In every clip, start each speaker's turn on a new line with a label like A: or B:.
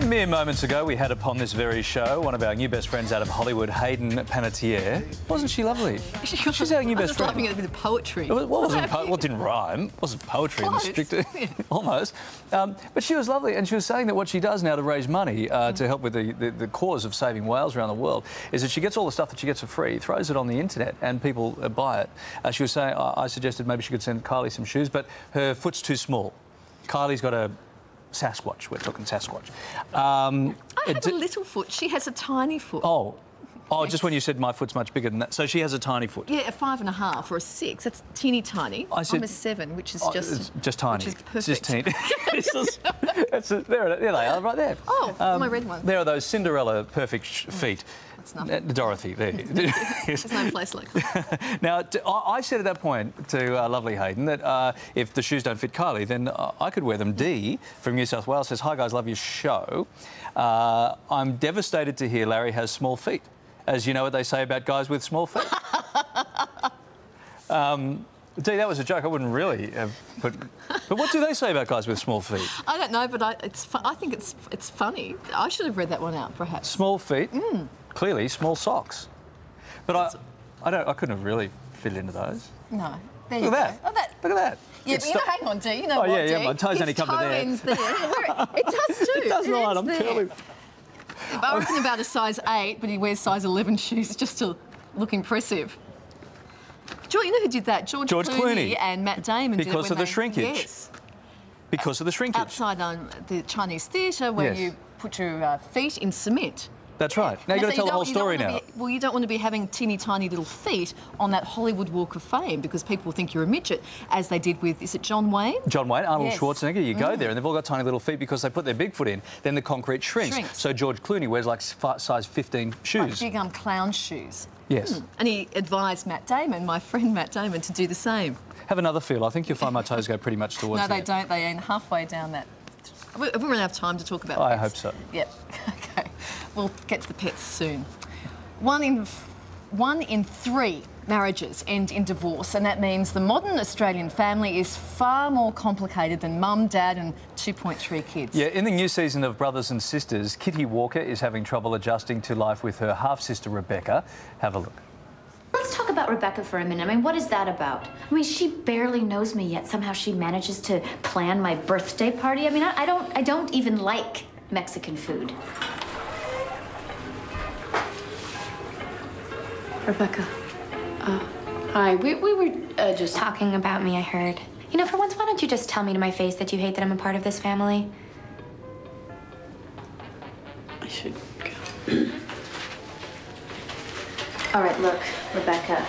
A: Mere moments ago, we had upon this very show one of our new best friends out of Hollywood, Hayden Panettiere. Wasn't she lovely? She's our new best friend.
B: I was laughing at a bit of poetry.
A: It didn't rhyme. It wasn't poetry in the strict... Almost. But she was lovely, and she was saying that what she does now to raise money to help with the cause of saving whales around the world is that she gets all the stuff that she gets for free, throws it on the internet, and people buy it. She was saying, I suggested maybe she could send Kylie some shoes, but her foot's too small. Kylie's got a Sasquatch. We're talking Sasquatch.
B: I have a little foot. She has a tiny foot.
A: Oh, yes. Just when you said my foot's much bigger than that. So she has a tiny foot.
B: Yeah, a 5.5 or a 6. That's teeny tiny. I'm a 7, which is
A: just tiny.
B: Which is perfect.
A: It's just teeny. There they are, right there.
B: Oh, my red one.
A: There are those Cinderella perfect feet.
B: That's nothing.
A: Dorothy, there.
B: There's no place like that.
A: Now, I said at that point to lovely Hayden that if the shoes don't fit Kylie, then I could wear them. Dee from New South Wales says, "Hi guys, love your show. I'm devastated to hear Larry has small feet. As you know what they say about guys with small feet." Dee, that was a joke. I wouldn't really have put... But what do they say about guys with small feet?
B: I don't know, but I think it's funny. I should have read that one out, perhaps.
A: Small feet? Clearly, small socks. But I couldn't have really fit into those.
B: No. There you
A: Look at
B: go.
A: that. Look at that.
B: Yeah, but hang on, Dee. You know what,
A: yeah,
B: Dee?
A: my toes only come to there.
B: Ends there. It does too.
A: It does not. I'm curly.
B: I reckon about a size 8, but he wears size 11 shoes just to look impressive. You know who did that? George Clooney and Matt Damon did it
A: because of the shrinkage.
B: Yes.
A: Because of the shrinkage.
B: Outside the Chinese theatre where you put your feet in cement.
A: That's right. Now you've got to tell the whole story now.
B: Well, you don't want to be having teeny tiny little feet on that Hollywood Walk of Fame because people think you're a midget, as they did with, is it John Wayne? John Wayne,
A: Arnold Schwarzenegger. You go there and they've all got tiny little feet because they put their big foot in. Then the concrete shrinks. So George Clooney wears like size 15 shoes.
B: Like big clown shoes.
A: Yes.
B: And he advised Matt Damon, my friend Matt Damon, to do the same.
A: Have another feel. I think you'll find my toes go pretty much towards
B: No, they don't. They end halfway down that. We won't have time to talk about
A: I
B: pets.
A: hope so.
B: Yep. OK. We'll get to the pets soon. One in 3 marriages end in divorce, and that means the modern Australian family is far more complicated than mum, dad and 2.3 kids.
A: Yeah, in the new season of Brothers and Sisters, Kitty Walker is having trouble adjusting to life with her half-sister Rebecca. Have a look.
C: Let's talk about Rebecca for a minute. I mean, what is that about? I mean, she barely knows me yet. Somehow she manages to plan my birthday party. I mean, I don't even like Mexican food.
D: Rebecca. Hi. We were just
C: talking about me, I heard. You know, for once, why don't you just tell me to my face that you hate that I'm a part of this family?
D: I should go.
C: All right, look, Rebecca,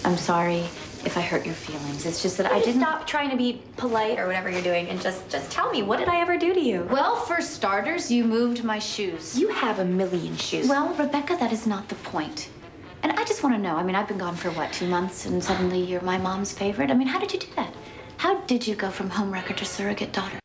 C: I'm sorry if I hurt your feelings. It's just that I didn't... Stop trying to be polite or whatever you're doing and just tell me, what did I ever do to you? Well, for starters, you moved my shoes. You have a million shoes. Well, Rebecca, that is not the point. And I just want to know, I mean, I've been gone for, what, 2 months, and suddenly you're my mom's favorite? I mean, how did you do that? How did you go from homewrecker to surrogate daughter?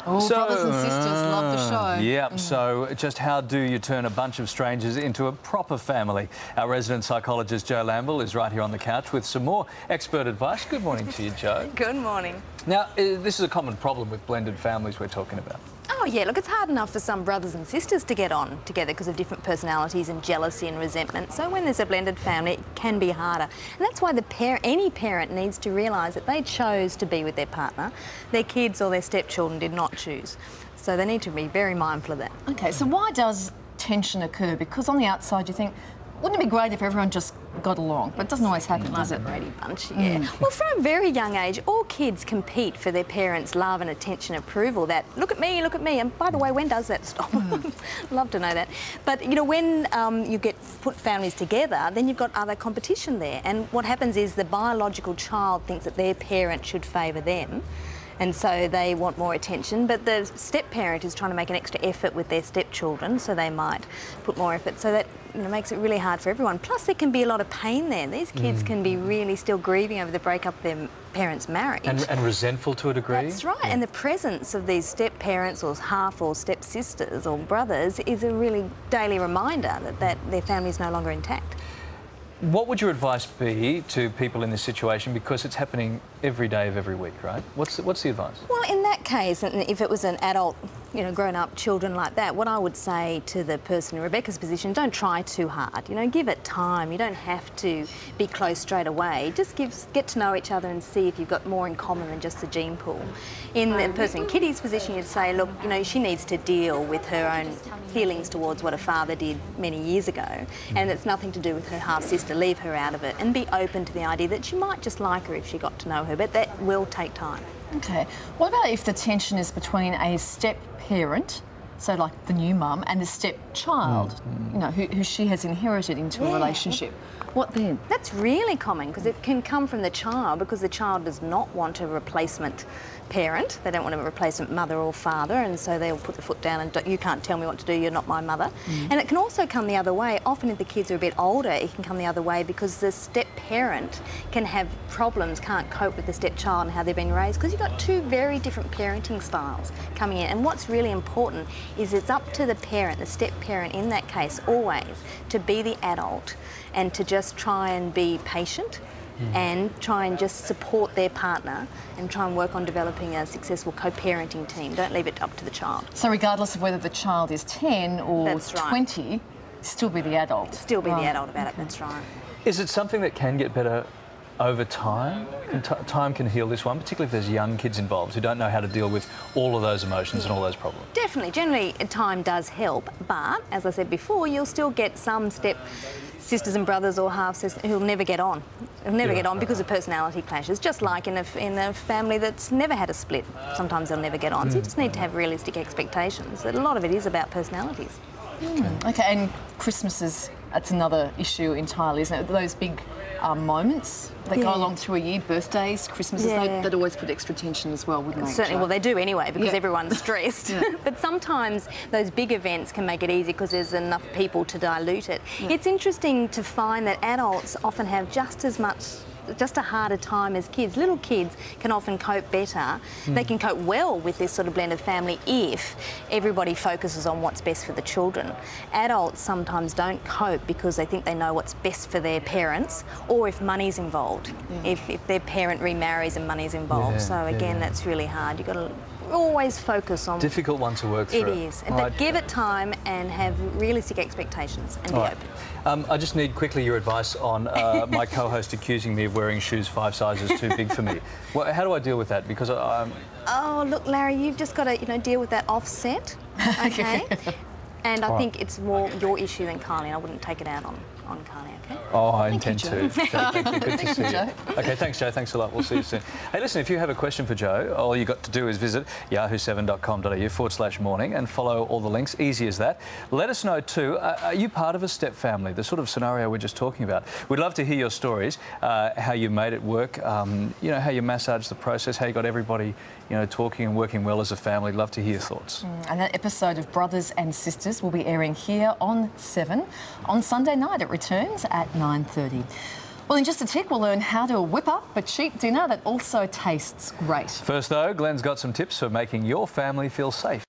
B: Oh, Brothers and Sisters, love the show.
A: Yeah, so just how do you turn a bunch of strangers into a proper family? Our resident psychologist, Jo Lamble, is right here on the couch with some more expert advice. Good morning to you, Jo.
E: Good morning.
A: Now, this is a common problem with blended families we're talking about.
E: Oh, yeah, look, it's hard enough for some brothers and sisters to get on together because of different personalities and jealousy and resentment. So when there's a blended family, it can be harder. And that's why any parent needs to realise that they chose to be with their partner. Their kids or their stepchildren did not choose. So they need to be very mindful of that.
B: OK, so why does tension occur? Because on the outside you think, wouldn't it be great if everyone just got along? But it doesn't always happen, does it?
E: Brady Bunch, yeah. Well, from a very young age, all kids compete for their parents' love and attention, approval. That, look at me, and by the way, when does that stop? Love to know that. But, you know, when you put families together, then you've got other competition there. And what happens is the biological child thinks that their parent should favour them. And so they want more attention, but the step-parent is trying to make an extra effort with their stepchildren, so they might put more effort. So that makes it really hard for everyone. Plus, there can be a lot of pain there. These kids can be really still grieving over the breakup of their parents' marriage.
A: And resentful to a degree.
E: That's right. Yeah. And the presence of these step-parents or half or step-sisters or brothers is a really daily reminder that their family is no longer intact.
A: What would your advice be to people in this situation? Because it's happening every day of every week, right? What's the advice?
E: Well, in that case, and if it was an adult you know, grown up children like that, what I would say to the person in Rebecca's position, don't try too hard. You know, give it time. You don't have to be close straight away. Just get to know each other and see if you've got more in common than just the gene pool. In the person in Kitty's position, you'd say, look, you know, she needs to deal with her own feelings towards what her father did many years ago, and it's nothing to do with her half-sister. Leave her out of it and be open to the idea that she might just like her if she got to know her, but that will take time.
B: Okay. What about if the tension is between a step-parent, so like the new mum, and the step-child, you know, who she has inherited into a relationship? What then?
E: That's really common because it can come from the child, because the child does not want a replacement parent. They don't want a replacement mother or father, and so they'll put the foot down and you can't tell me what to do, you're not my mother. And it can also come the other way. Often if the kids are a bit older, it can come the other way because the step-parent can have problems, can't cope with the step-child and how they've been raised, because you've got two very different parenting styles coming in. And what's really important is it's up to the parent, the step-parent in that case, always to be the adult and to just try and be patient and try and just support their partner and try and work on developing a successful co-parenting team. Don't leave it up to the child.
B: So regardless of whether the child is 10 or
E: That's right.
B: 20, still be the adult.
E: Still be the adult about it, that's right.
A: Is it something that can get better over time? Time can heal this one, particularly if there's young kids involved who don't know how to deal with all of those emotions and all those problems.
E: Definitely. Generally, time does help, but as I said before, you'll still get some sisters and brothers or half-sisters who'll never get on. They'll never get on because of personality clashes, just like in a family that's never had a split. Sometimes they'll never get on. So you just need to have realistic expectations. A lot of it is about personalities.
B: Okay, and Christmases, that's another issue entirely, isn't it? Those big moments that go along through a year, birthdays, Christmases, that always put extra tension as well, wouldn't they?
E: Certainly, well, they do anyway because everyone's stressed. But sometimes those big events can make it easy because there's enough people to dilute it. It's interesting to find that adults often have just a harder time as kids. Little kids can often cope better. They can cope well with this sort of blended family if everybody focuses on what's best for the children. Adults sometimes don't cope because they think they know what's best for their parents, or if money's involved, if their parent remarries and money's involved. So again, that's really hard. You've got to always focus on...
A: Difficult one to work through.
E: It is. But give it time and have realistic expectations and be open.
A: I just need quickly your advice on my co-host accusing me of wearing shoes 5 sizes too big for me. How do I deal with that? Because I'm...
E: Oh, look, Larry, you've just got to, deal with that offset, okay? And I think it's more your issue than Kylie. I wouldn't take it out on Kylie, okay?
A: Oh, I intend to. Jo, thank you. Good to see you.
B: Joe.
A: Okay, thanks, Joe. Thanks a lot. We'll see you soon. Hey, listen, if you have a question for Joe, all you got to do is visit yahoo7.com.au/morning and follow all the links. Easy as that. Let us know too, are you part of a step family, the sort of scenario we're just talking about? We'd love to hear your stories, how you made it work, how you massaged the process, how you got everybody, talking and working well as a family. Love to hear your thoughts.
B: And that episode of Brothers and Sisters will be airing here on 7 on Sunday night. It returns at 9:30. Well, in just a tick, we'll learn how to whip up a cheap dinner that also tastes great.
A: First, though, Glenn's got some tips for making your family feel safe.